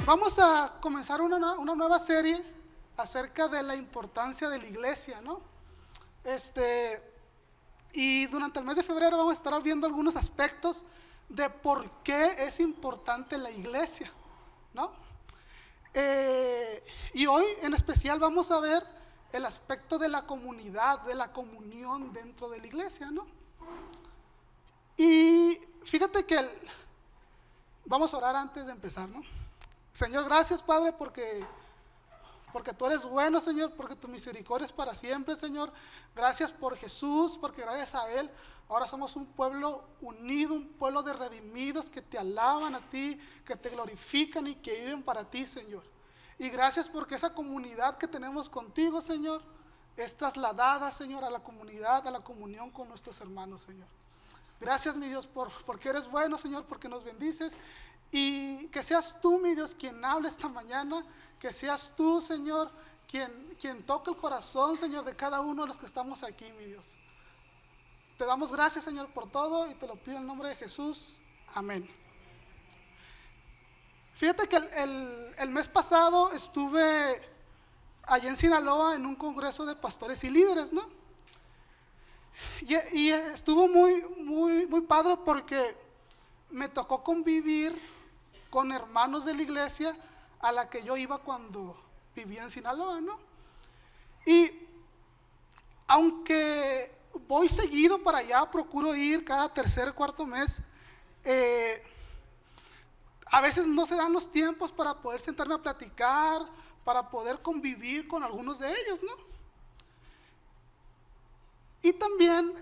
Vamos a comenzar una nueva serie acerca de la importancia de la iglesia, ¿no? Y durante el mes de febrero vamos a estar viendo algunos aspectos de por qué es importante la iglesia, ¿no? Y hoy en especial vamos a ver el aspecto de la comunidad, de la comunión dentro de la iglesia, ¿no? Y fíjate que vamos a orar antes de empezar, ¿no? Señor, gracias, Padre, porque tú eres bueno, Señor, porque tu misericordia es para siempre, Señor. Gracias por Jesús, porque gracias a Él ahora somos un pueblo unido, un pueblo de redimidos que te alaban a ti, que te glorifican y que viven para ti, Señor. Y gracias porque esa comunidad que tenemos contigo, Señor, es trasladada, Señor, a la comunidad, a la comunión con nuestros hermanos, Señor. Gracias, mi Dios, porque eres bueno, Señor, porque nos bendices. Y que seas tú, mi Dios, quien hable esta mañana, que seas tú, Señor, quien toque el corazón, Señor, de cada uno de los que estamos aquí, mi Dios. Te damos gracias, Señor, por todo y te lo pido en el nombre de Jesús. Amén. Fíjate que el mes pasado estuve allá en Sinaloa en un congreso de pastores y líderes, ¿no? Y estuvo muy padre porque me tocó convivir con hermanos de la iglesia a la que yo iba cuando vivía en Sinaloa, ¿no? Y aunque voy seguido para allá, procuro ir cada tercer o cuarto mes, a veces no se dan los tiempos para poder sentarme a platicar, para poder convivir con algunos de ellos, ¿no? Y también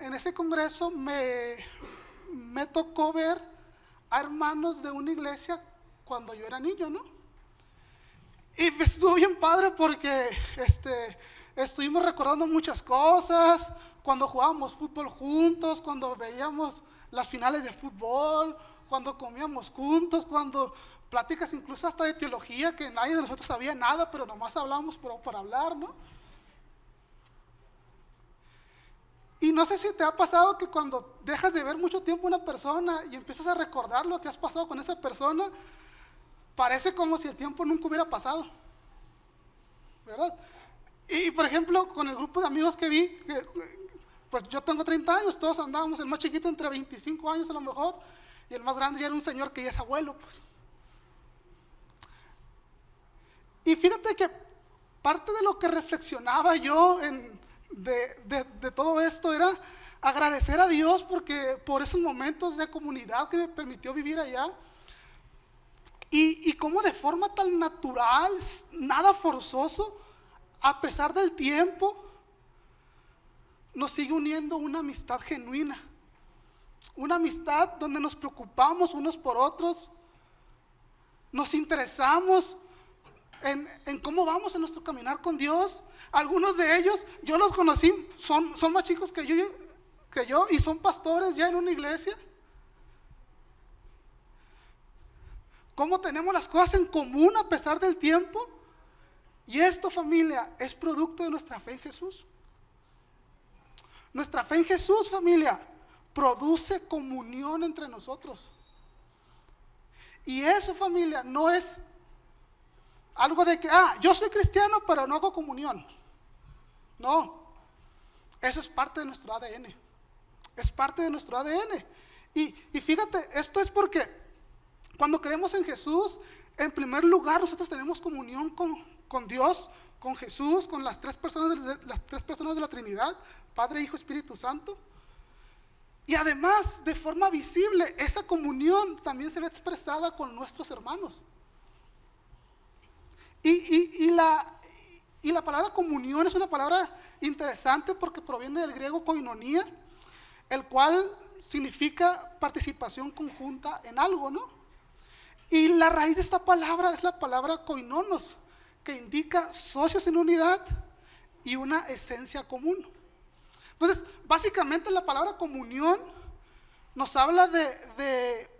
en ese congreso me tocó ver a hermanos de una iglesia cuando yo era niño, ¿no? Y estuvo bien padre porque estuvimos recordando muchas cosas, cuando jugábamos fútbol juntos, cuando veíamos las finales de fútbol, cuando comíamos juntos, cuando pláticas incluso hasta de teología, que nadie de nosotros sabía nada, pero nomás hablábamos por hablar, ¿no? Y no sé si te ha pasado que cuando dejas de ver mucho tiempo a una persona y empiezas a recordar lo que has pasado con esa persona, parece como si el tiempo nunca hubiera pasado, ¿verdad? Y por ejemplo, con el grupo de amigos que vi, pues yo tengo 30 años, todos andábamos, el más chiquito entre 25 años a lo mejor, y el más grande ya era un señor que ya es abuelo, pues. Y fíjate que parte de lo que reflexionaba yo de todo esto era agradecer a Dios por esos momentos de comunidad que me permitió vivir allá, y cómo de forma tan natural, nada forzoso, a pesar del tiempo, nos sigue uniendo una amistad genuina, una amistad donde nos preocupamos unos por otros, nos interesamos en cómo vamos en nuestro caminar con Dios. Algunos de ellos, yo los conocí, son más chicos que yo y son pastores ya en una iglesia. Cómo tenemos las cosas en común a pesar del tiempo. Y esto, familia, es producto de nuestra fe en Jesús. Nuestra fe en Jesús, familia, produce comunión entre nosotros. Y eso, familia, no es algo de que, yo soy cristiano pero no hago comunión. No, eso es parte de nuestro ADN. Es parte de nuestro ADN. Y fíjate, esto es porque cuando creemos en Jesús, en primer lugar nosotros tenemos comunión con Dios, con Jesús, con las tres personas de la Trinidad, Padre, Hijo, Espíritu Santo. Y además, de forma visible, esa comunión también se ve expresada con nuestros hermanos. Y la palabra comunión es una palabra interesante porque proviene del griego koinonia, el cual significa participación conjunta en algo, ¿no? Y la raíz de esta palabra es la palabra koinonos, que indica socios en unidad y una esencia común. Entonces, básicamente la palabra comunión nos habla de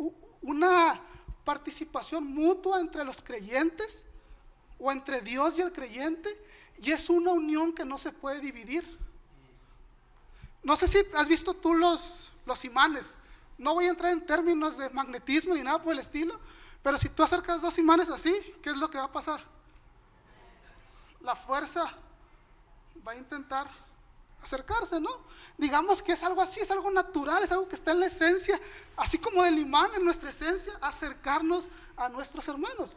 una participación mutua entre los creyentes o entre Dios y el creyente, y es una unión que no se puede dividir. No sé si has visto tú los imanes. No voy a entrar en términos de magnetismo ni nada por el estilo, Pero si tú acercas dos imanes así, ¿qué es lo que va a pasar? La fuerza va a intentar acercarse, ¿no? Digamos que es algo así, es algo natural, es algo que está en la esencia, así como del imán en nuestra esencia, acercarnos a nuestros hermanos.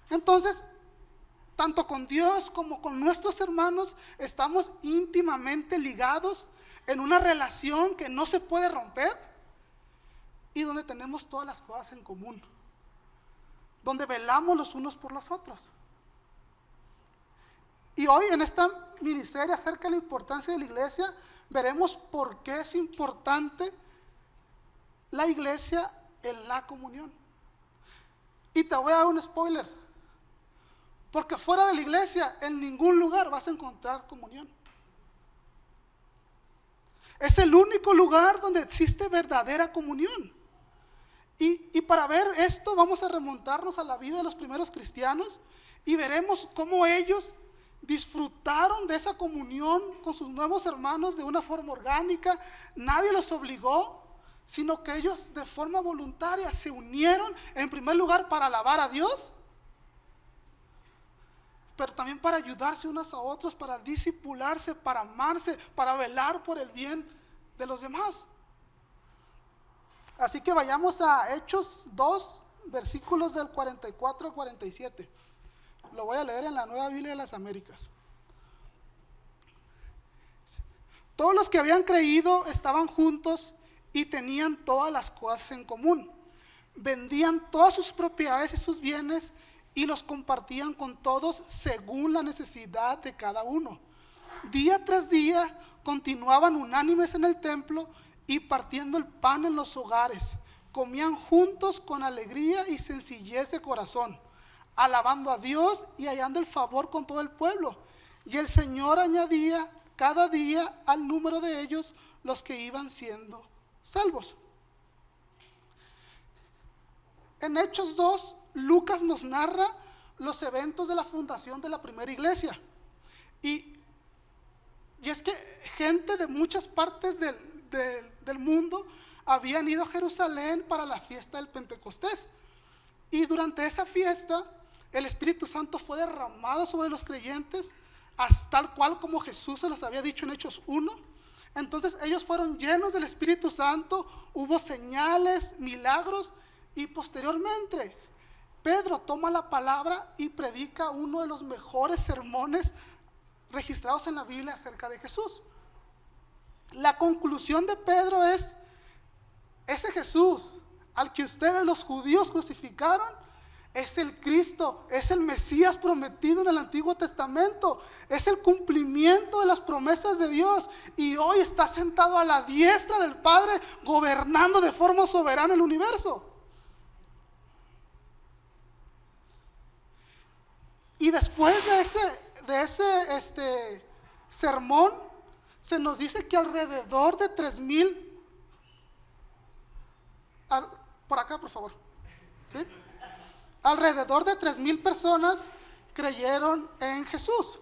Entonces, tanto con Dios como con nuestros hermanos estamos íntimamente ligados en una relación que no se puede romper y donde tenemos todas las cosas en común, donde velamos los unos por los otros. Y hoy en esta miniserie acerca de la importancia de la iglesia, veremos por qué es importante la iglesia en la comunión. Y te voy a dar un spoiler, porque fuera de la iglesia en ningún lugar vas a encontrar comunión. Es el único lugar donde existe verdadera comunión. Y para ver esto vamos a remontarnos a la vida de los primeros cristianos y veremos cómo ellos disfrutaron de esa comunión con sus nuevos hermanos de una forma orgánica. Nadie los obligó, sino que ellos de forma voluntaria se unieron, en primer lugar para alabar a Dios, pero también para ayudarse unos a otros, para discipularse, para amarse, para velar por el bien de los demás. Así que vayamos a Hechos 2, versículos del 44 al 47. Lo voy a leer en la Nueva Biblia de las Américas. Todos los que habían creído estaban juntos y tenían todas las cosas en común. Vendían todas sus propiedades y sus bienes y los compartían con todos según la necesidad de cada uno. Día tras día continuaban unánimes en el templo y partiendo el pan en los hogares. Comían juntos con alegría y sencillez de corazón, alabando a Dios y hallando el favor con todo el pueblo. Y el Señor añadía cada día al número de ellos los que iban siendo salvos. En Hechos 2, Lucas nos narra los eventos de la fundación de la primera iglesia. Y es que gente de muchas partes del mundo habían ido a Jerusalén para la fiesta del Pentecostés. Y durante esa fiesta, el Espíritu Santo fue derramado sobre los creyentes, tal cual como Jesús se los había dicho en Hechos 1. Entonces ellos fueron llenos del Espíritu Santo, hubo señales, milagros, y posteriormente Pedro toma la palabra y predica uno de los mejores sermones registrados en la Biblia acerca de Jesús. La conclusión de Pedro es: ese Jesús al que ustedes los judíos crucificaron es el Cristo, es el Mesías prometido en el Antiguo Testamento, es el cumplimiento de las promesas de Dios, y hoy está sentado a la diestra del Padre, gobernando de forma soberana el universo. Y después de ese sermón, se nos dice que alrededor de 3,000, por acá por favor, ¿sí? Alrededor de 3,000 personas creyeron en Jesús.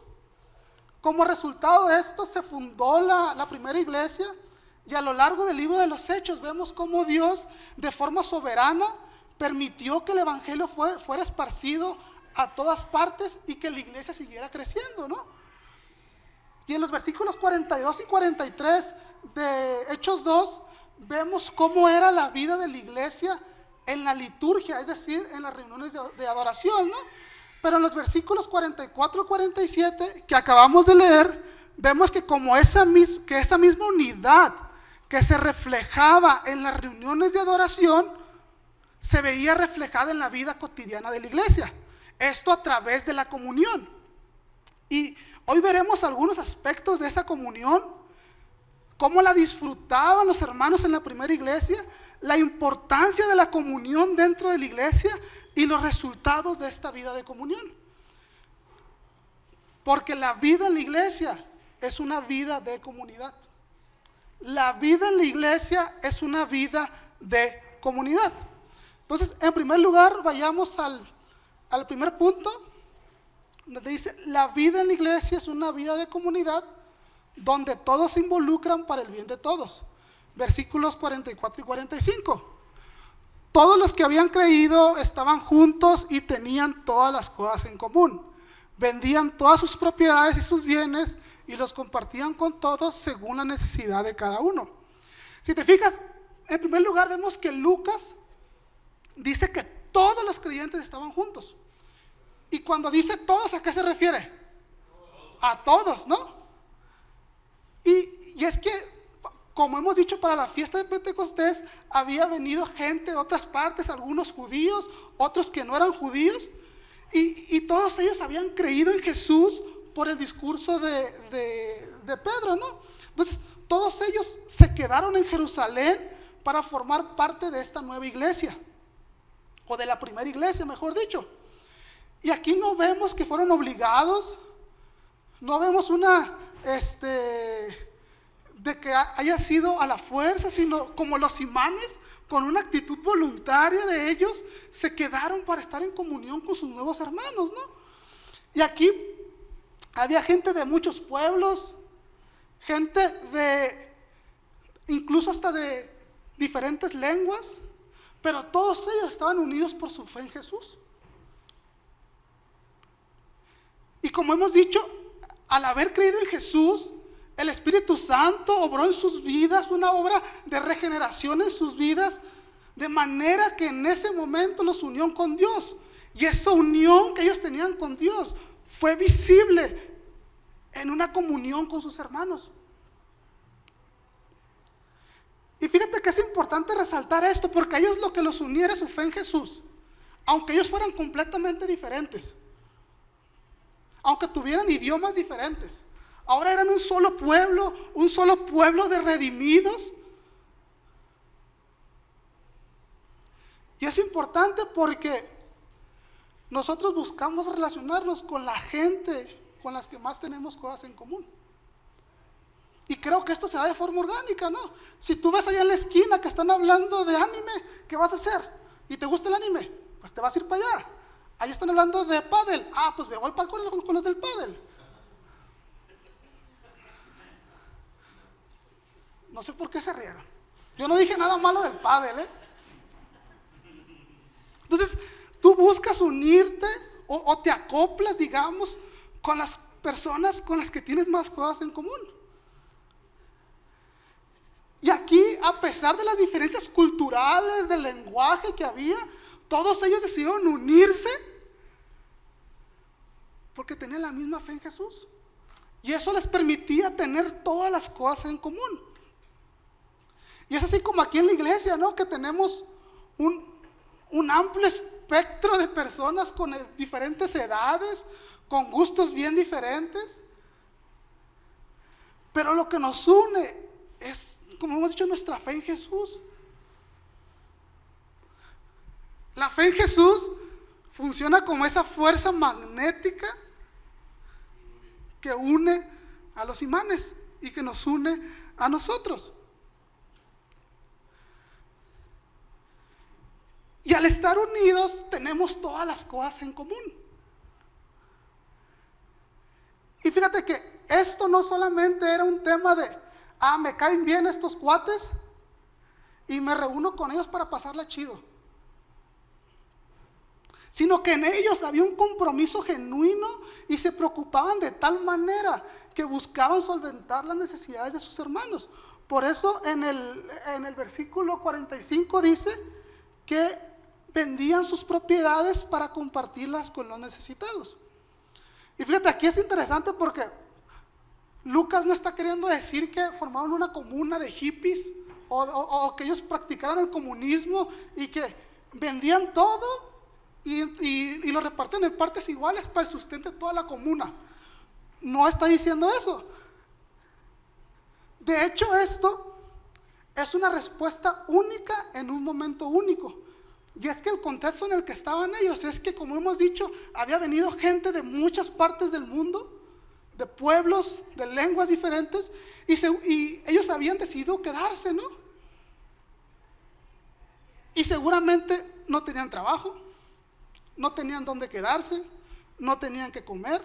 Como resultado de esto se fundó la primera iglesia, y a lo largo del libro de los Hechos vemos cómo Dios de forma soberana permitió que el evangelio fuera esparcido a todas partes y que la iglesia siguiera creciendo, ¿no? Y en los versículos 42 y 43 de Hechos 2 vemos cómo era la vida de la iglesia en la liturgia, es decir, en las reuniones de adoración, ¿no? Pero en los versículos 44 y 47 que acabamos de leer, vemos que como esa misma unidad que se reflejaba en las reuniones de adoración, se veía reflejada en la vida cotidiana de la iglesia. Esto a través de la comunión. Y hoy veremos algunos aspectos de esa comunión, cómo la disfrutaban los hermanos en la primera iglesia, la importancia de la comunión dentro de la iglesia y los resultados de esta vida de comunión. Porque la vida en la iglesia es una vida de comunidad. La vida en la iglesia es una vida de comunidad. Entonces, en primer lugar, vayamos al primer punto, donde dice: la vida en la iglesia es una vida de comunidad donde todos se involucran para el bien de todos. versículos 44 y 45. Todos los que habían creído estaban juntos y tenían todas las cosas en común. Vendían todas sus propiedades y sus bienes y los compartían con todos según la necesidad de cada uno. Si te fijas, en primer lugar vemos que Lucas dice que todos los creyentes estaban juntos. Y cuando dice todos, ¿a qué se refiere? A todos, ¿no? Y es que, como hemos dicho, para la fiesta de Pentecostés había venido gente de otras partes, algunos judíos, otros que no eran judíos, y todos ellos habían creído en Jesús por el discurso de Pedro, ¿no? Entonces, todos ellos se quedaron en Jerusalén para formar parte de esta nueva iglesia, o de la primera iglesia, mejor dicho. Y aquí no vemos que fueron obligados, no vemos de que haya sido a la fuerza, sino como los imanes, con una actitud voluntaria de ellos, se quedaron para estar en comunión con sus nuevos hermanos, ¿no? Y aquí había gente de muchos pueblos, gente incluso hasta de diferentes lenguas, pero todos ellos estaban unidos por su fe en Jesús. Y como hemos dicho, al haber creído en Jesús, el Espíritu Santo obró en sus vidas una obra de regeneración en sus vidas, de manera que en ese momento los unió con Dios. Y esa unión que ellos tenían con Dios fue visible en una comunión con sus hermanos. Y fíjate que es importante resaltar esto, porque a ellos lo que los unía era su fe en Jesús, aunque ellos fueran completamente diferentes, aunque tuvieran idiomas diferentes. Ahora eran un solo pueblo de redimidos. Y es importante porque nosotros buscamos relacionarnos con la gente con las que más tenemos cosas en común. Y creo que esto se da de forma orgánica, ¿no? Si tú ves allá en la esquina que están hablando de anime, ¿qué vas a hacer? ¿Y te gusta el anime? Pues te vas a ir para allá. Ahí están hablando de pádel. Ah, pues me voy con los del pádel. No sé por qué se rieron. Yo no dije nada malo del pádel, ¿eh? Entonces, tú buscas unirte o te acoplas, digamos, con las personas con las que tienes más cosas en común. Y aquí, a pesar de las diferencias culturales, del lenguaje que había, todos ellos decidieron unirse porque tenían la misma fe en Jesús. Y eso les permitía tener todas las cosas en común. Y es así como aquí en la iglesia, ¿no? Que tenemos un amplio espectro de personas con diferentes edades, con gustos bien diferentes. Pero lo que nos une es, como hemos dicho, nuestra fe en Jesús. La fe en Jesús funciona como esa fuerza magnética que une a los imanes y que nos une a nosotros. Y al estar unidos tenemos todas las cosas en común. Y fíjate que esto no solamente era un tema de, me caen bien estos cuates y me reúno con ellos para pasarla chido, sino que en ellos había un compromiso genuino y se preocupaban de tal manera que buscaban solventar las necesidades de sus hermanos. Por eso en el versículo 45 dice que vendían sus propiedades para compartirlas con los necesitados. Y fíjate, aquí es interesante porque Lucas no está queriendo decir que formaron una comuna de hippies o que ellos practicaran el comunismo y que vendían todo y lo reparten en partes iguales para el sustento de toda la comuna. No está diciendo eso. De hecho, esto es una respuesta única en un momento único. Y es que el contexto en el que estaban ellos es que, como hemos dicho, había venido gente de muchas partes del mundo, de pueblos, de lenguas diferentes, y ellos habían decidido quedarse, ¿no? Y seguramente no tenían trabajo, no tenían dónde quedarse, no tenían que comer.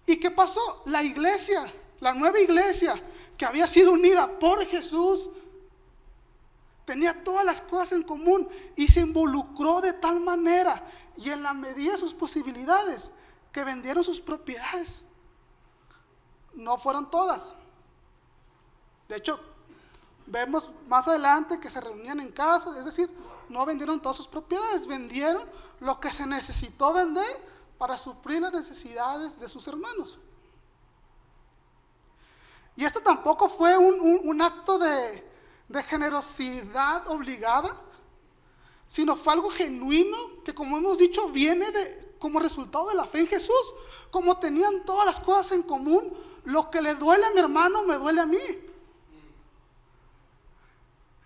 ¿Y qué pasó? La iglesia, la nueva iglesia, que había sido unida por Jesús, tenía todas las cosas en común y se involucró de tal manera y en la medida de sus posibilidades que vendieron sus propiedades. No fueron todas. De hecho, vemos más adelante que se reunían en casa, es decir, no vendieron todas sus propiedades, vendieron lo que se necesitó vender para suplir las necesidades de sus hermanos. Y esto tampoco fue un acto de generosidad obligada, sino fue algo genuino que, como hemos dicho, viene como resultado de la fe en Jesús. Como tenían todas las cosas en común, lo que le duele a mi hermano me duele a mí.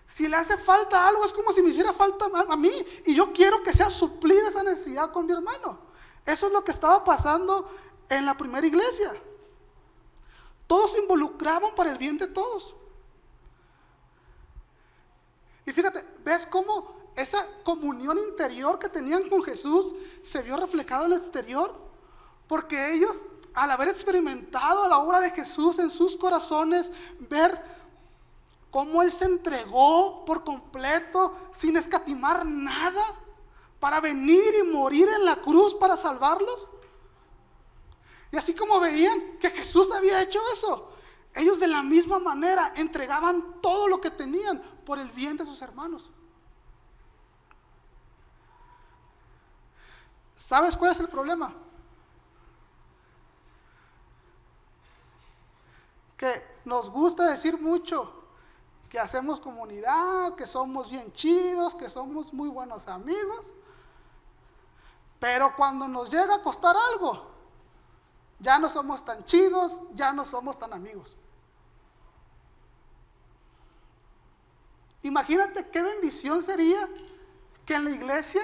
Si le hace falta algo, es como si me hiciera falta a mí, y yo quiero que sea suplida esa necesidad con mi hermano. Eso es lo que estaba pasando en la primera iglesia. Todos se involucraban para el bien de todos. Y fíjate, ¿ves cómo esa comunión interior que tenían con Jesús se vio reflejado en el exterior? Porque ellos, al haber experimentado la obra de Jesús en sus corazones, ver cómo Él se entregó por completo, sin escatimar nada, para venir y morir en la cruz para salvarlos. Y así como veían que Jesús había hecho eso, ellos de la misma manera entregaban todo lo que tenían por el bien de sus hermanos. ¿Sabes cuál es el problema? Que nos gusta decir mucho que hacemos comunidad, que somos bien chidos, que somos muy buenos amigos, pero cuando nos llega a costar algo, ya no somos tan chidos, ya no somos tan amigos. Imagínate qué bendición sería que en la iglesia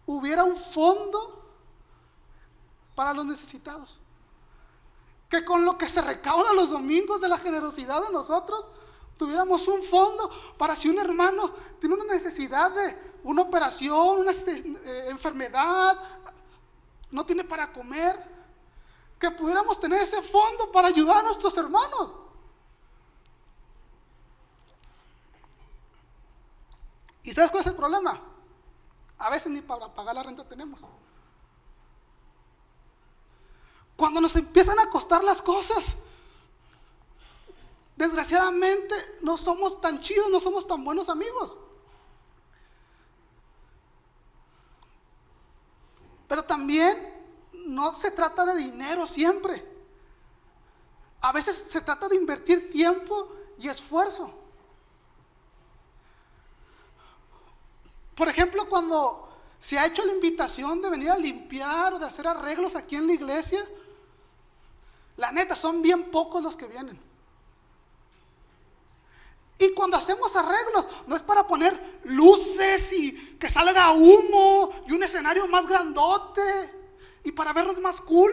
hubiera un fondo para los necesitados. Que con lo que se recauda los domingos de la generosidad de nosotros, tuviéramos un fondo para si un hermano tiene una necesidad de una operación, una enfermedad, no tiene para comer, que pudiéramos tener ese fondo para ayudar a nuestros hermanos. ¿Y sabes cuál es el problema? A veces ni para pagar la renta tenemos. Cuando nos empiezan a costar las cosas, desgraciadamente no somos tan chidos, no somos tan buenos amigos. Pero también no se trata de dinero siempre. A veces se trata de invertir tiempo y esfuerzo. Por ejemplo, cuando se ha hecho la invitación de venir a limpiar o de hacer arreglos aquí en la iglesia, la neta, son bien pocos los que vienen. Y cuando hacemos arreglos, no es para poner luces y que salga humo y un escenario más grandote y para vernos más cool.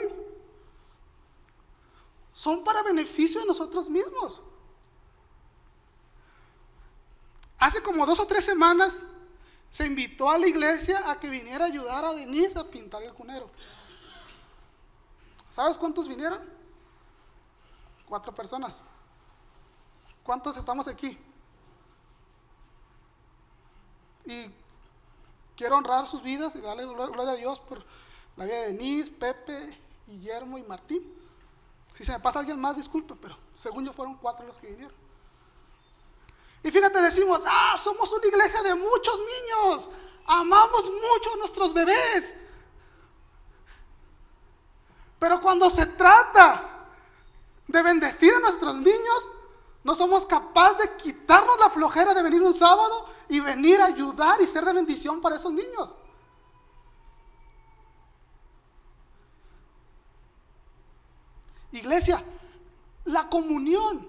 Son para beneficio de nosotros mismos. Hace como 2 o 3 semanas se invitó a la iglesia a que viniera a ayudar a Denise a pintar el cunero. ¿Sabes cuántos vinieron? 4 personas. ¿Cuántos estamos aquí? Y quiero honrar sus vidas y darle gloria a Dios por la vida de Denise, Pepe, Guillermo y Martín. Si se me pasa alguien más, disculpen, pero según yo fueron 4 los que vinieron. Y fíjate, decimos, somos una iglesia de muchos niños, amamos mucho a nuestros bebés. Pero cuando se trata de bendecir a nuestros niños, no somos capaces de quitarnos la flojera de venir un sábado y venir a ayudar y ser de bendición para esos niños. Iglesia, la comunión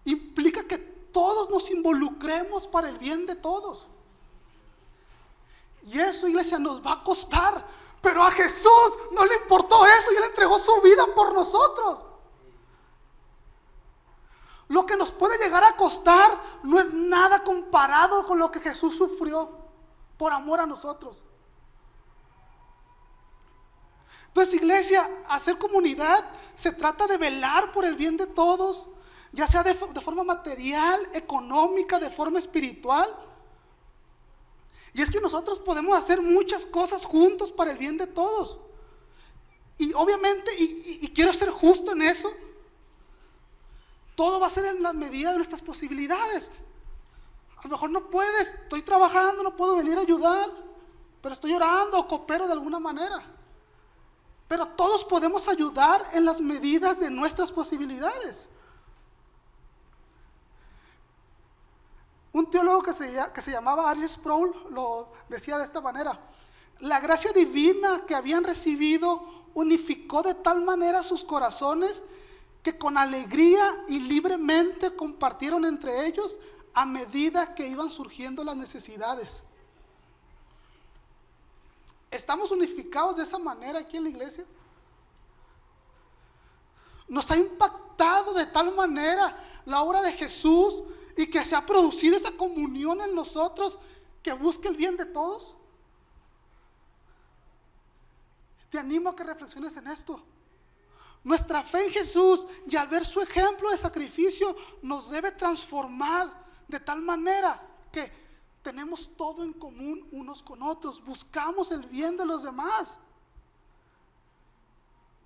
implica que todos nos involucremos para el bien de todos. Y eso, iglesia, nos va a costar. Pero a Jesús no le importó eso y Él entregó su vida por nosotros. Lo que nos puede llegar a costar no es nada comparado con lo que Jesús sufrió por amor a nosotros. Entonces, iglesia, hacer comunidad se trata de velar por el bien de todos, ya sea de forma material, económica, de forma espiritual. Y es que nosotros podemos hacer muchas cosas juntos para el bien de todos. Y obviamente, y quiero ser justo en eso, todo va a ser en la medida de nuestras posibilidades. A lo mejor no puedes, estoy trabajando, no puedo venir a ayudar, pero estoy orando o coopero de alguna manera. Pero todos podemos ayudar en las medidas de nuestras posibilidades. Un teólogo que se llamaba R. Sproul lo decía de esta manera: la gracia divina que habían recibido unificó de tal manera sus corazones que con alegría y libremente compartieron entre ellos a medida que iban surgiendo las necesidades. ¿Estamos unificados de esa manera aquí en la iglesia? Nos ha impactado de tal manera la obra de Jesús y que se ha producido esa comunión en nosotros que busca el bien de todos. Te animo a que reflexiones en esto. Nuestra fe en Jesús y al ver su ejemplo de sacrificio nos debe transformar de tal manera que tenemos todo en común unos con otros, buscamos el bien de los demás.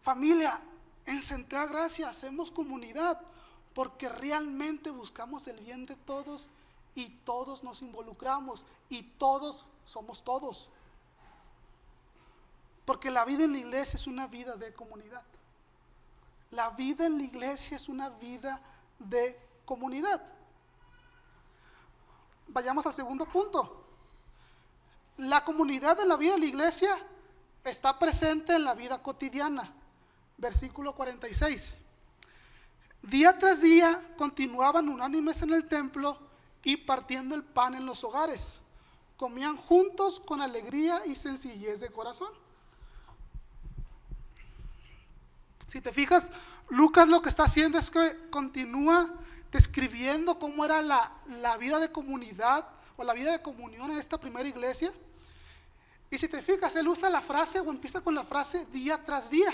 Familia, en Central Gracia hacemos comunidad porque realmente buscamos el bien de todos y todos nos involucramos y todos somos todos. Porque la vida en la iglesia es una vida de comunidad. La vida en la iglesia es una vida de comunidad. Vayamos al segundo punto. La comunidad en la vida de la iglesia está presente en la vida cotidiana. Versículo 46. Día tras día continuaban unánimes en el templo y partiendo el pan en los hogares. Comían juntos con alegría y sencillez de corazón. Si te fijas, Lucas lo que está haciendo es que continúa describiendo cómo era la vida de comunidad o la vida de comunión en esta primera iglesia. Y si te fijas, él usa la frase o empieza con la frase día tras día.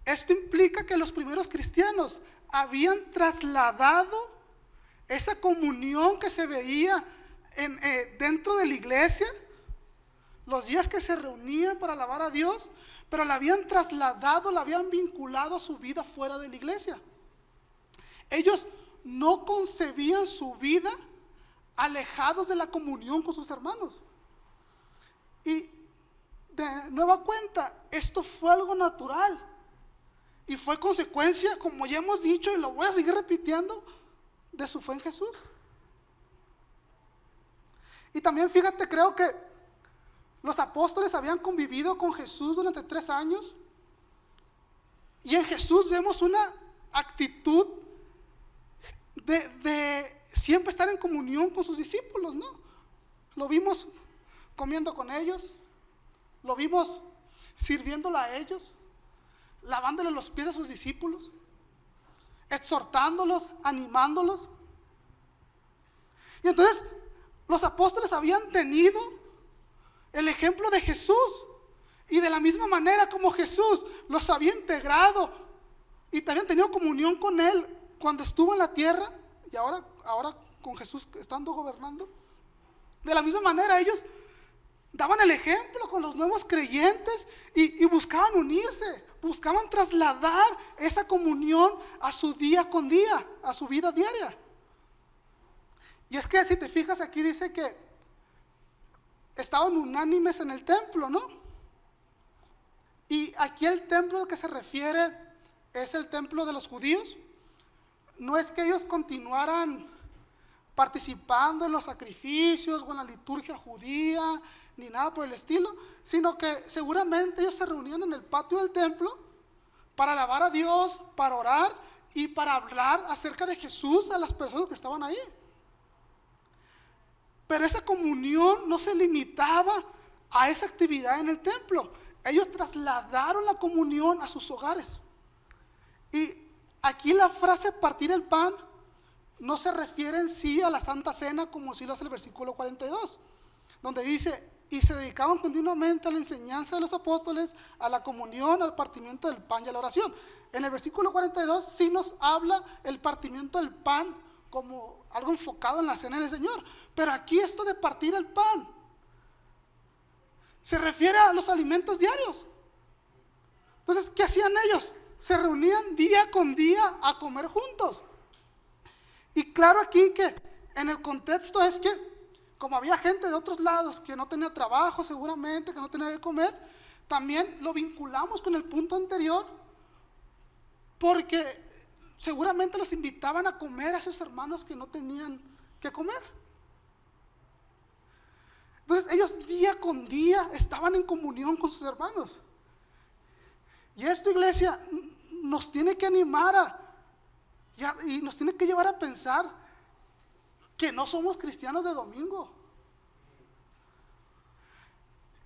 Esto implica que los primeros cristianos habían trasladado esa comunión que se veía dentro de la iglesia, los días que se reunían para alabar a Dios, pero la habían trasladado, la habían vinculado a su vida fuera de la iglesia. Ellos no concebían su vida alejados de la comunión con sus hermanos. Y de nueva cuenta, esto fue algo natural. Y fue consecuencia, como ya hemos dicho y lo voy a seguir repitiendo, de su fe en Jesús. Y también fíjate, creo que los apóstoles habían convivido con Jesús durante 3 años. Y en Jesús vemos una actitud de siempre estar en comunión con sus discípulos, ¿no? Lo vimos comiendo con ellos, lo vimos sirviéndolo a ellos, lavándole los pies a sus discípulos, exhortándolos, animándolos. Y entonces los apóstoles habían tenido el ejemplo de Jesús, y de la misma manera como Jesús los había integrado y habían tenido comunión con Él cuando estuvo en la tierra, y ahora con Jesús estando gobernando, de la misma manera ellos daban el ejemplo con los nuevos creyentes y buscaban unirse, buscaban trasladar esa comunión a su día con día, a su vida diaria. Y es que si te fijas aquí dice que estaban unánimes en el templo, ¿no? Y aquí el templo al que se refiere es el templo de los judíos. No es que ellos continuaran participando en los sacrificios o en la liturgia judía, ni nada por el estilo, sino que seguramente ellos se reunían en el patio del templo para alabar a Dios, para orar y para hablar acerca de Jesús a las personas que estaban ahí. Pero esa comunión no se limitaba a esa actividad en el templo. Ellos trasladaron la comunión a sus hogares. Y aquí la frase partir el pan no se refiere en sí a la Santa Cena como sí lo hace el versículo 42, donde dice y se dedicaban continuamente a la enseñanza de los apóstoles, a la comunión, al partimiento del pan y a la oración. En el versículo 42 sí nos habla el partimiento del pan como algo enfocado en la cena del Señor. Pero aquí esto de partir el pan se refiere a los alimentos diarios. Entonces, ¿qué hacían ellos? Se reunían día con día a comer juntos. Y claro aquí que en el contexto es que como había gente de otros lados que no tenía trabajo seguramente, que no tenía que comer, también lo vinculamos con el punto anterior, porque seguramente los invitaban a comer a esos hermanos que no tenían que comer. Entonces ellos día con día estaban en comunión con sus hermanos. Y esto, iglesia, nos tiene que animar y nos tiene que llevar a pensar que no somos cristianos de domingo.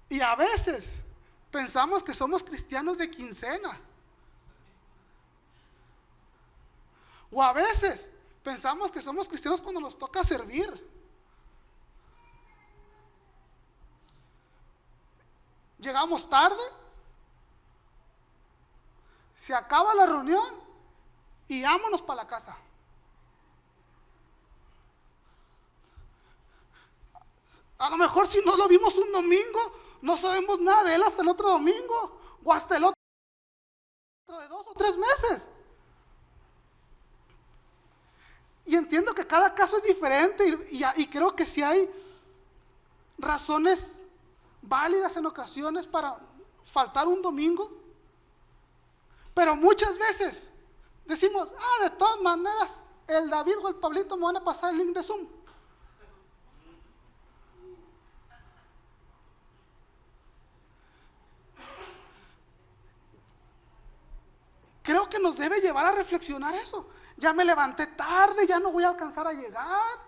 Y a veces pensamos que somos cristianos de quincena. O a veces pensamos que somos cristianos cuando nos toca servir. Llegamos tarde, se acaba la reunión y vámonos para la casa. A lo mejor si no lo vimos un domingo, no sabemos nada de él hasta el otro domingo, o hasta el otro de 2 o 3 meses. Y entiendo que cada caso es diferente y creo que sí hay razones válidas en ocasiones para faltar un domingo. Pero muchas veces decimos, de todas maneras, el David o el Pablito me van a pasar el link de Zoom. Creo que nos debe llevar a reflexionar eso. Ya me levanté tarde, ya no voy a alcanzar a llegar.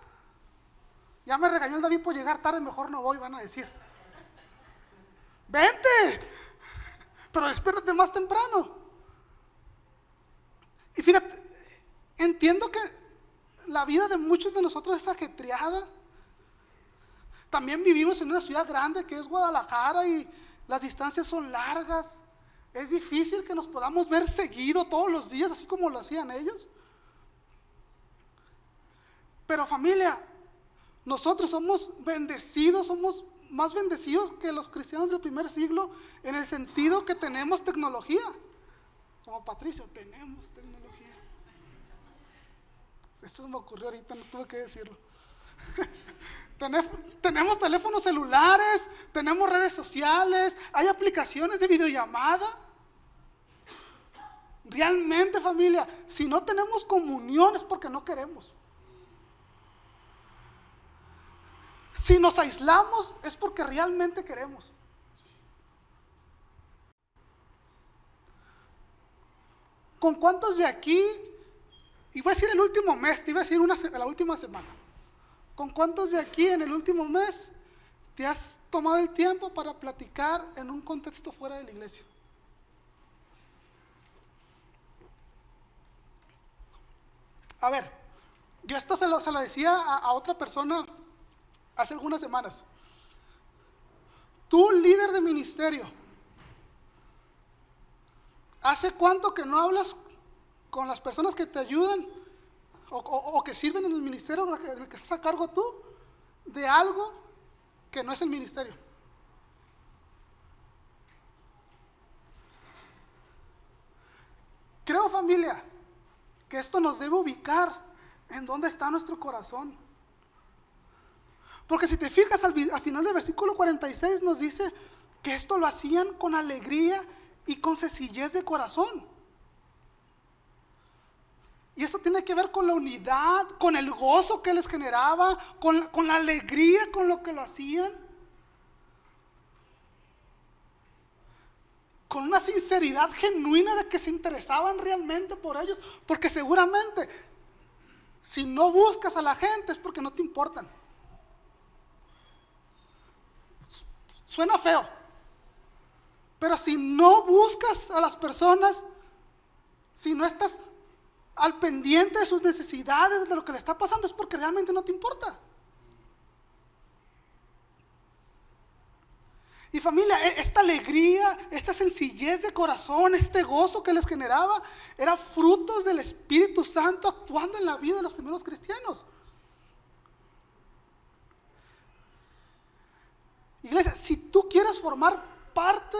Ya me regañó el David por llegar tarde, mejor no voy, van a decir. Vente, pero despiértate más temprano. Y fíjate, entiendo que la vida de muchos de nosotros es ajetreada. También vivimos en una ciudad grande que es Guadalajara y las distancias son largas. Es difícil que nos podamos ver seguido todos los días, así como lo hacían ellos. Pero familia, nosotros somos bendecidos, somos más bendecidos que los cristianos del primer siglo en el sentido que tenemos tecnología. Como Patricio, tenemos tecnología. Esto me ocurrió ahorita, no tuve que decirlo. Tenemos teléfonos celulares, tenemos redes sociales, hay aplicaciones de videollamada. Realmente, familia, si no tenemos comunión es porque no queremos. Si nos aislamos es porque realmente queremos. ¿Con cuántos de aquí, y voy a decir el último mes, te iba a decir la última semana, con cuántos de aquí en el último mes te has tomado el tiempo para platicar en un contexto fuera de la iglesia? A ver, yo esto se lo decía a otra persona hace algunas semanas. Tú, líder de ministerio, ¿hace cuánto que no hablas con las personas que te ayudan o que sirven en el ministerio, en el que estás a cargo tú, de algo que no es el ministerio? Creo, familia, que esto nos debe ubicar en dónde está nuestro corazón. Porque si te fijas al final del versículo 46 nos dice que esto lo hacían con alegría y con sencillez de corazón. Y eso tiene que ver con la unidad, con el gozo que les generaba, con la alegría con lo que lo hacían. Con una sinceridad genuina de que se interesaban realmente por ellos. Porque seguramente, si no buscas a la gente es porque no te importan. Suena feo, pero si no buscas a las personas, si no estás al pendiente de sus necesidades, de lo que le está pasando, es porque realmente no te importa. Y familia, esta alegría, esta sencillez de corazón, este gozo que les generaba, eran frutos del Espíritu Santo actuando en la vida de los primeros cristianos. Iglesia, si tú quieres formar parte,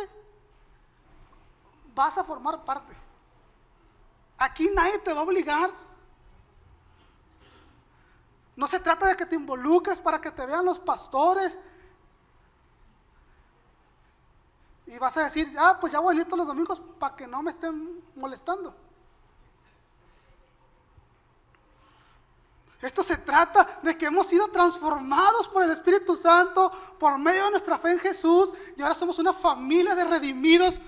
vas a formar parte. Aquí nadie te va a obligar. No se trata de que te involucres para que te vean los pastores y vas a decir, pues ya voy a venir todos los domingos para que no me estén molestando. Esto se trata de que hemos sido transformados por el Espíritu Santo por medio de nuestra fe en Jesús, y ahora somos una familia de redimidos,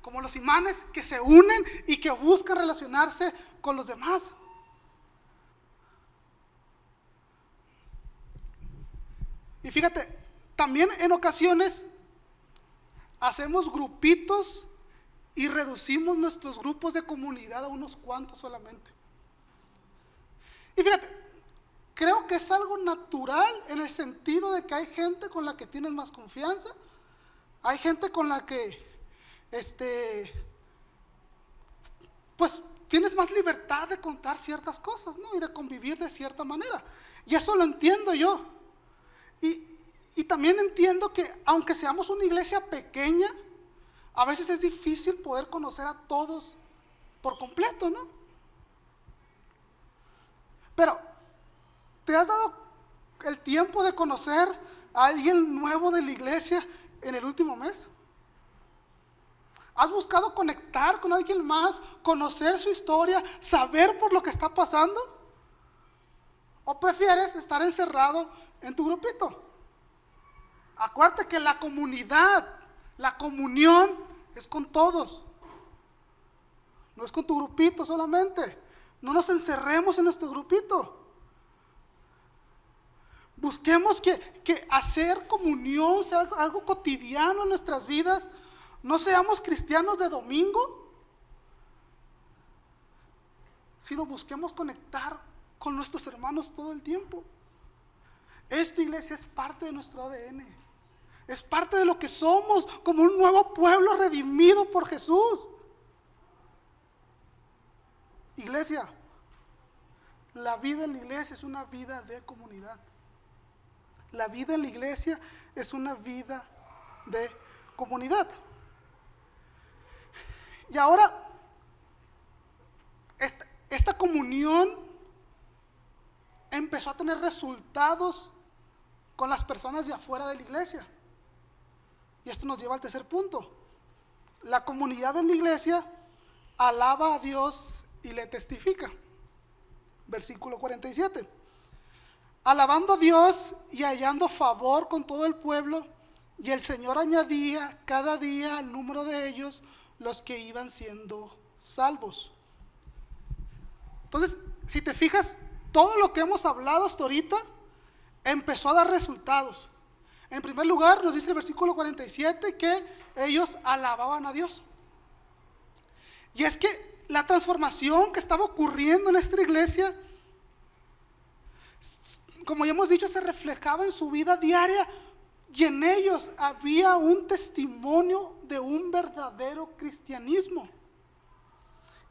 como los imanes que se unen y que buscan relacionarse con los demás. Y fíjate, también en ocasiones hacemos grupitos y reducimos nuestros grupos de comunidad a unos cuantos solamente. Y fíjate, creo que es algo natural en el sentido de que hay gente con la que tienes más confianza, hay gente con la que pues tienes más libertad de contar ciertas cosas, ¿no? Y de convivir de cierta manera. Y eso lo entiendo yo. Y también entiendo que aunque seamos una iglesia pequeña, a veces es difícil poder conocer a todos por completo, ¿no? Pero, ¿te has dado el tiempo de conocer a alguien nuevo de la iglesia en el último mes? ¿Has buscado conectar con alguien más, conocer su historia, saber por lo que está pasando? ¿O prefieres estar encerrado en tu grupito? Acuérdate que la comunidad, la comunión es con todos. No es con tu grupito solamente. No nos encerremos en nuestro grupito. Busquemos que hacer comunión sea algo cotidiano en nuestras vidas. No seamos cristianos de domingo, sino busquemos conectar con nuestros hermanos todo el tiempo. Esta iglesia es parte de nuestro ADN. Es parte de lo que somos, como un nuevo pueblo redimido por Jesús. Iglesia, la vida en la iglesia es una vida de comunidad. La vida en la iglesia es una vida de comunidad. Y ahora, esta comunión empezó a tener resultados con las personas de afuera de la iglesia. Y esto nos lleva al tercer punto. La comunidad en la iglesia alaba a Dios y le testifica. Versículo 47. Alabando a Dios y hallando favor con todo el pueblo, y el Señor añadía cada día al número de ellos los que iban siendo salvos. Entonces, si te fijas, todo lo que hemos hablado hasta ahorita empezó a dar resultados. En primer lugar, nos dice el versículo 47 que ellos alababan a Dios. Y es que la transformación que estaba ocurriendo en esta iglesia, como ya hemos dicho, se reflejaba en su vida diaria, y en ellos había un testimonio de un verdadero cristianismo.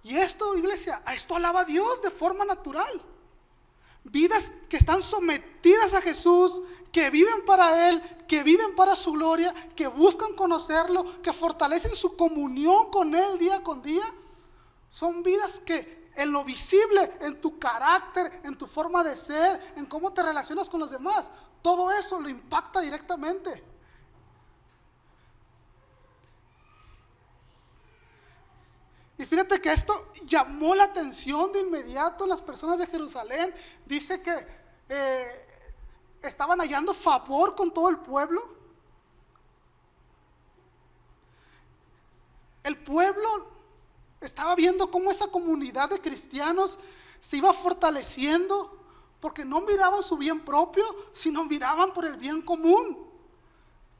Y esto, iglesia, esto alaba a Dios de forma natural. Vidas que están sometidas a Jesús, que viven para Él, que viven para su gloria, que buscan conocerlo, que fortalecen su comunión con Él día con día. Son vidas que en lo visible, en tu carácter, en tu forma de ser, en cómo te relacionas con los demás, todo eso lo impacta directamente. Y fíjate que esto llamó la atención de inmediato en las personas de Jerusalén. Dice que estaban hallando favor con todo el pueblo. El pueblo estaba viendo cómo esa comunidad de cristianos se iba fortaleciendo, porque no miraban su bien propio, sino miraban por el bien común.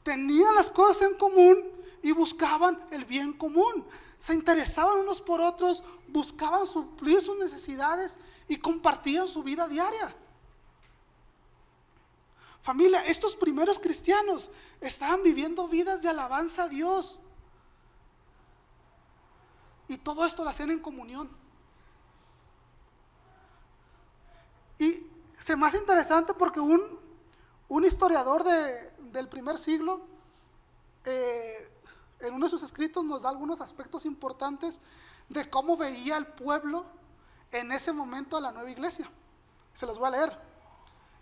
Tenían las cosas en común y buscaban el bien común. Se interesaban unos por otros, buscaban suplir sus necesidades y compartían su vida diaria. Familia, estos primeros cristianos estaban viviendo vidas de alabanza a Dios. Y todo esto lo hacían en comunión. Y se me hace interesante porque un historiador del primer siglo, en uno de sus escritos nos da algunos aspectos importantes de cómo veía el pueblo en ese momento a la nueva iglesia. Se los voy a leer.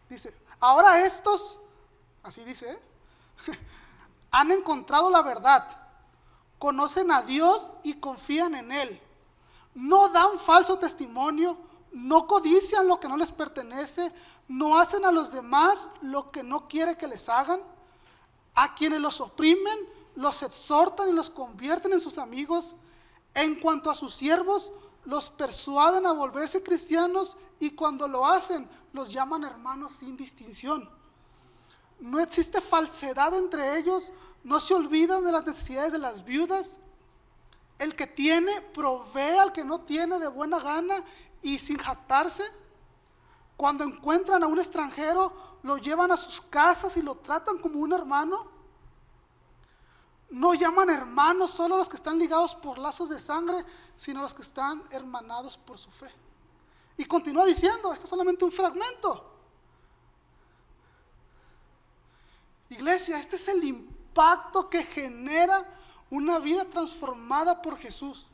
Dice: ahora estos, así dice, han encontrado la verdad, conocen a Dios y confían en Él. No dan falso testimonio, no codician lo que no les pertenece, no hacen a los demás lo que no quiere que les hagan. A quienes los oprimen, los exhortan y los convierten en sus amigos. En cuanto a sus siervos, los persuaden a volverse cristianos y cuando lo hacen, los llaman hermanos sin distinción. No existe falsedad entre ellos, no se olvidan de las necesidades de las viudas. El que tiene provee al que no tiene de buena gana y sin jactarse. Cuando encuentran a un extranjero, lo llevan a sus casas y lo tratan como un hermano. No llaman hermanos solo a los que están ligados por lazos de sangre, sino a los que están hermanados por su fe. Y continúa diciendo, esto es solamente un fragmento. Iglesia, este es el impacto que genera una vida transformada por Jesús.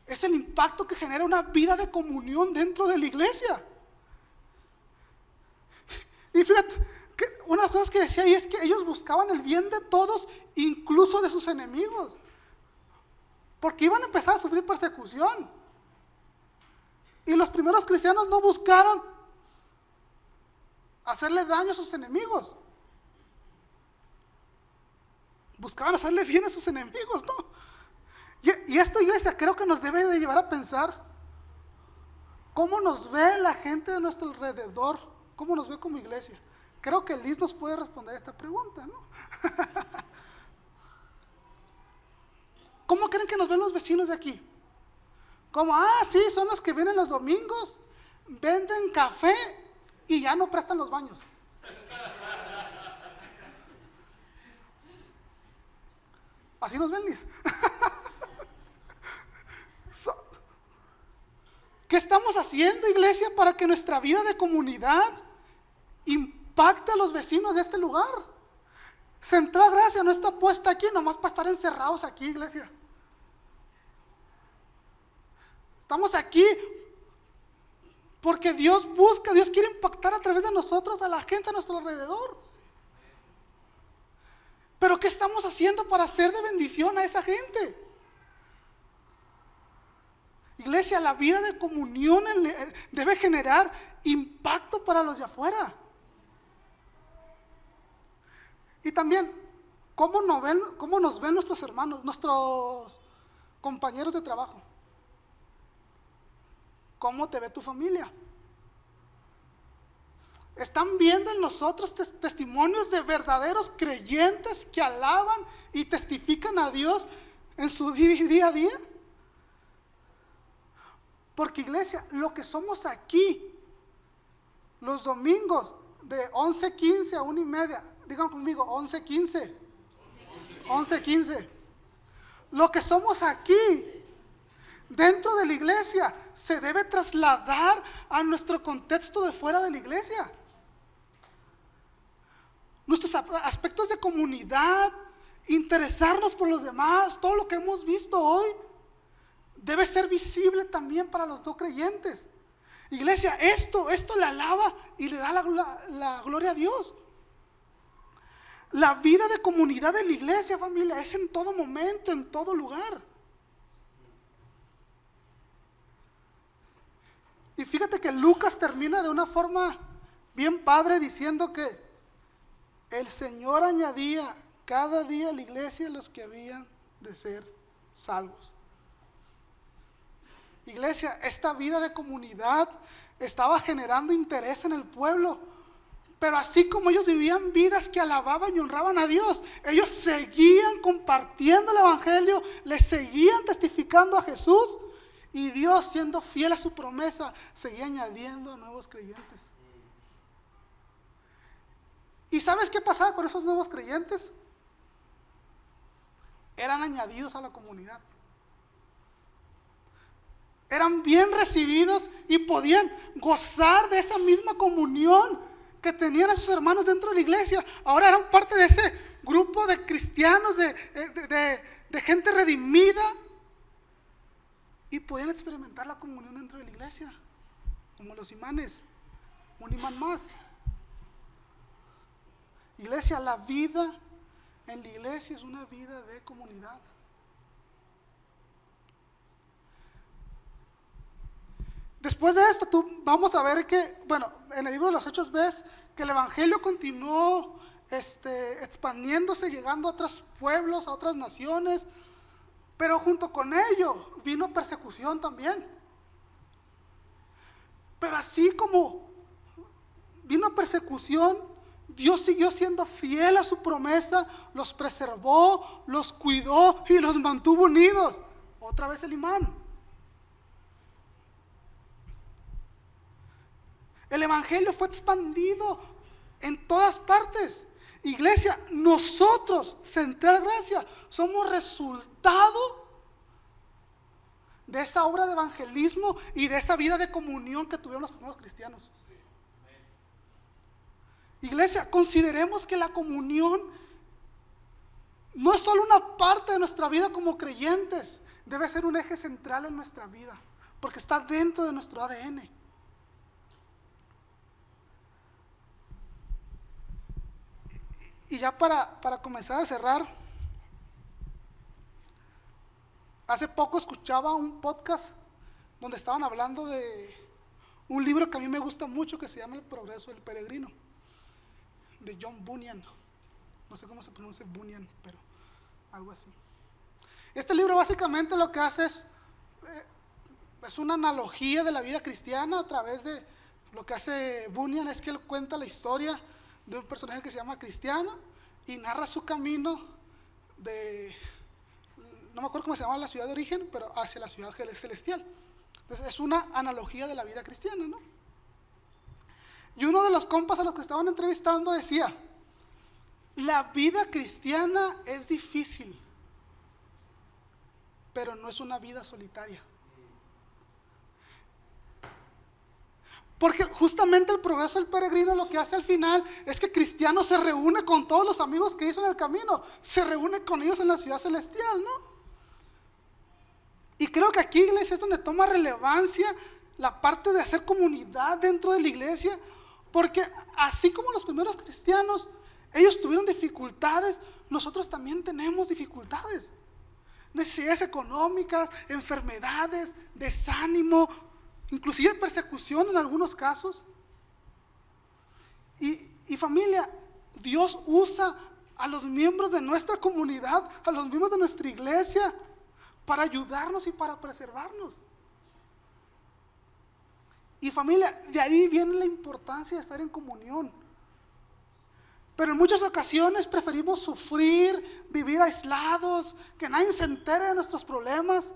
Es el impacto que genera una vida de comunión dentro de la iglesia. Y fíjate, que una de las cosas que decía ahí es que ellos buscaban el bien de todos, incluso de sus enemigos. Porque iban a empezar a sufrir persecución. Y los primeros cristianos no buscaron hacerle daño a sus enemigos. Buscaban hacerle bien a sus enemigos, ¿no? Y esto, iglesia, creo que nos debe de llevar a pensar cómo nos ve la gente de nuestro alrededor, cómo nos ve como iglesia. Creo que Liz nos puede responder esta pregunta, ¿no? ¿Cómo creen que nos ven los vecinos de aquí? Como, sí, son los que vienen los domingos, venden café y ya no prestan los baños. Así nos ven, Liz. ¿Qué estamos haciendo, iglesia, para que nuestra vida de comunidad impacte a los vecinos de este lugar? Central Gracia no está puesta aquí nomás para estar encerrados aquí, iglesia. Estamos aquí porque Dios busca, Dios quiere impactar a través de nosotros a la gente a nuestro alrededor. Pero ¿qué estamos haciendo para hacer de bendición a esa gente? Iglesia, la vida de comunión debe generar impacto para los de afuera. Y también, ¿cómo nos ven nuestros hermanos, nuestros compañeros de trabajo? ¿Cómo te ve tu familia? ¿Están viendo en nosotros testimonios de verdaderos creyentes que alaban y testifican a Dios en su día a día? Porque, iglesia, lo que somos aquí, los domingos de 11:15 a 1:30, digan conmigo, 11:15. 11:15. Lo que somos aquí, dentro de la iglesia, se debe trasladar a nuestro contexto de fuera de la iglesia. Nuestros aspectos de comunidad, interesarnos por los demás, todo lo que hemos visto hoy, debe ser visible también para los no creyentes. Iglesia, esto le alaba y le da la gloria a Dios. La vida de comunidad de la iglesia, familia, es en todo momento, en todo lugar. Y fíjate que Lucas termina de una forma bien padre diciendo que el Señor añadía cada día a la iglesia los que habían de ser salvos. Iglesia, esta vida de comunidad estaba generando interés en el pueblo, pero así como ellos vivían vidas que alababan y honraban a Dios, ellos seguían compartiendo el evangelio, les seguían testificando a Jesús, Y Dios, siendo fiel a su promesa, seguía añadiendo nuevos creyentes. ¿Y sabes qué pasaba con esos nuevos creyentes? Eran añadidos a la comunidad. Eran bien recibidos y podían gozar de esa misma comunión que tenían a sus hermanos dentro de la iglesia. Ahora eran parte de ese grupo de cristianos, de gente redimida, y podían experimentar la comunión dentro de la iglesia, como los imanes, un imán más. Iglesia, la vida en la iglesia es una vida de comunidad. Después de esto, vamos a ver que, en el libro de los Hechos ves que el evangelio continuó expandiéndose, llegando a otros pueblos, a otras naciones, pero junto con ello vino persecución también. Pero así como vino persecución, Dios siguió siendo fiel a su promesa, los preservó, los cuidó y los mantuvo unidos. Otra vez el imán. El evangelio fue expandido en todas partes. Iglesia, nosotros, Central Gracia, somos resultado de esa obra de evangelismo y de esa vida de comunión que tuvieron los primeros cristianos. Iglesia, consideremos que la comunión no es solo una parte de nuestra vida como creyentes, debe ser un eje central en nuestra vida, porque está dentro de nuestro ADN. Y ya para comenzar a cerrar, hace poco escuchaba un podcast donde estaban hablando de un libro que a mí me gusta mucho, que se llama El Progreso del Peregrino, de John Bunyan. No sé cómo se pronuncia Bunyan, pero algo así. Este libro básicamente lo que hace es una analogía de la vida cristiana. A través de lo que hace Bunyan es que él cuenta la historia de un personaje que se llama Cristiano y narra su camino no me acuerdo cómo se llama la ciudad de origen, pero hacia la ciudad celestial. Entonces es una analogía de la vida cristiana, ¿no? Y uno de los compas a los que estaban entrevistando decía: la vida cristiana es difícil, pero no es una vida solitaria. Porque justamente el progreso del peregrino lo que hace al final es que Cristiano se reúne con todos los amigos que hizo en el camino, se reúne con ellos en la ciudad celestial, ¿no? Y creo que aquí, iglesia, es donde toma relevancia la parte de hacer comunidad dentro de la iglesia, porque así como los primeros cristianos, ellos tuvieron dificultades, nosotros también tenemos dificultades, necesidades económicas, enfermedades, desánimo, inclusive persecución en algunos casos. Y familia, Dios usa a los miembros de nuestra comunidad, a los miembros de nuestra iglesia, para ayudarnos y para preservarnos. Y familia, de ahí viene la importancia de estar en comunión. Pero en muchas ocasiones preferimos sufrir, vivir aislados, que nadie se entere de nuestros problemas.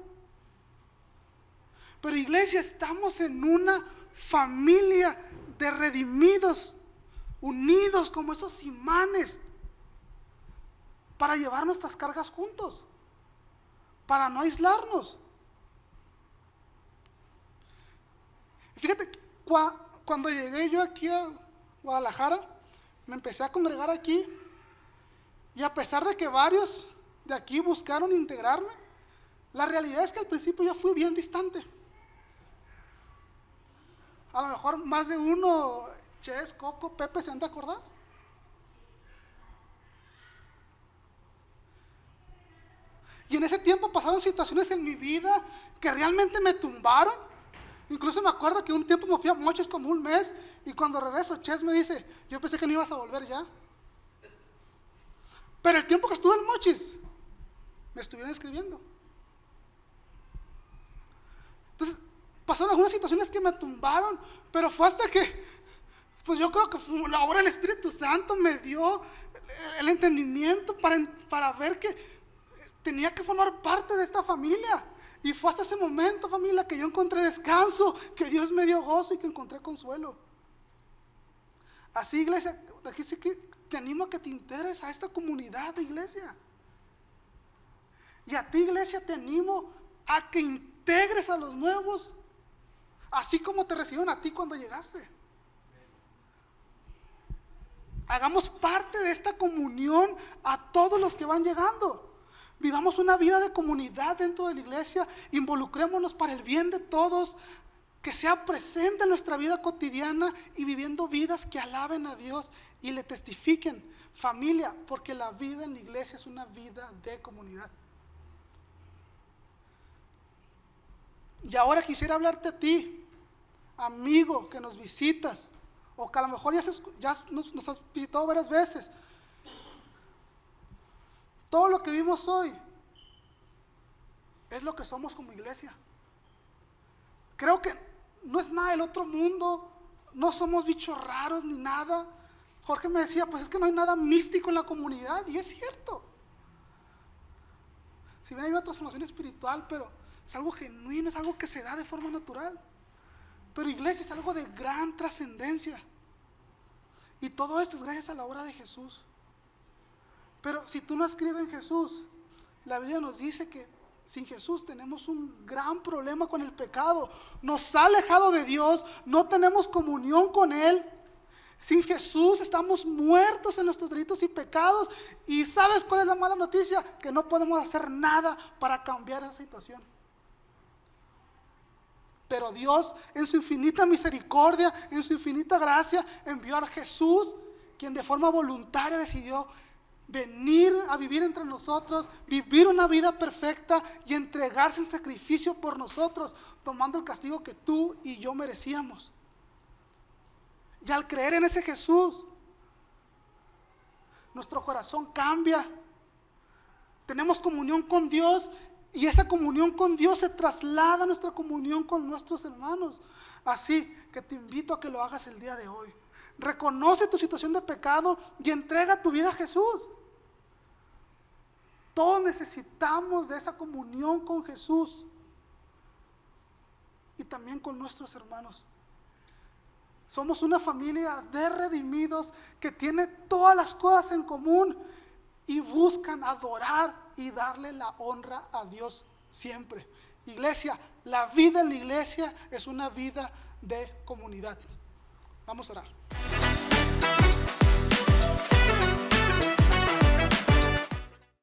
Pero iglesia, estamos en una familia de redimidos, unidos como esos imanes, para llevar nuestras cargas juntos, para no aislarnos. Fíjate, cuando llegué yo aquí a Guadalajara, me empecé a congregar aquí, y a pesar de que varios de aquí buscaron integrarme, la realidad es que al principio yo fui bien distante. A lo mejor más de uno, Ches, Coco, Pepe, se han de acordar. Y en ese tiempo pasaron situaciones en mi vida que realmente me tumbaron. Incluso me acuerdo que un tiempo me fui a Mochis como un mes, y cuando regreso, Ches me dice: yo pensé que no ibas a volver ya. Pero el tiempo que estuve en Mochis, me estuvieron escribiendo. Entonces, pasaron algunas situaciones que me tumbaron, pero fue hasta que, pues yo creo que la obra del Espíritu Santo me dio el entendimiento para ver que tenía que formar parte de esta familia. Y fue hasta ese momento, familia, que yo encontré descanso, que Dios me dio gozo y que encontré consuelo. Así, iglesia, aquí sí que te animo a que te integres a esta comunidad de iglesia. Y a ti, iglesia, te animo a que integres a los nuevos, así como te recibieron a ti cuando llegaste. Hagamos parte de esta comunión a todos los que van llegando. Vivamos una vida de comunidad dentro de la iglesia. Involucrémonos para el bien de todos. Que sea presente en nuestra vida cotidiana y viviendo vidas que alaben a Dios y le testifiquen. Familia, porque la vida en la iglesia es una vida de comunidad. Y ahora quisiera hablarte a ti, amigo, que nos visitas, o que a lo mejor ya nos has visitado varias veces. Todo lo que vimos hoy es lo que somos como iglesia. Creo que no es nada del otro mundo, no somos bichos raros ni nada. Jorge me decía, pues es que no hay nada místico en la comunidad, y es cierto. Si bien hay una transformación espiritual, pero es algo genuino, es algo que se da de forma natural. Pero iglesia es algo de gran trascendencia. Y todo esto es gracias a la obra de Jesús. Pero si tú no has creído en Jesús, la Biblia nos dice que sin Jesús tenemos un gran problema con el pecado. Nos ha alejado de Dios, no tenemos comunión con Él. Sin Jesús estamos muertos en nuestros delitos y pecados. Y ¿sabes cuál es la mala noticia? Que no podemos hacer nada para cambiar esa situación. Pero Dios, en su infinita misericordia, en su infinita gracia, envió a Jesús, quien de forma voluntaria decidió venir a vivir entre nosotros, vivir una vida perfecta y entregarse en sacrificio por nosotros, tomando el castigo que tú y yo merecíamos. Y al creer en ese Jesús, nuestro corazón cambia. Tenemos comunión con Dios. Y esa comunión con Dios se traslada a nuestra comunión con nuestros hermanos. Así que te invito a que lo hagas el día de hoy. Reconoce tu situación de pecado y entrega tu vida a Jesús. Todos necesitamos de esa comunión con Jesús y también con nuestros hermanos. Somos una familia de redimidos que tiene todas las cosas en común y buscan adorar y darle la honra a Dios siempre. Iglesia, la vida en la iglesia es una vida de comunidad. Vamos a orar.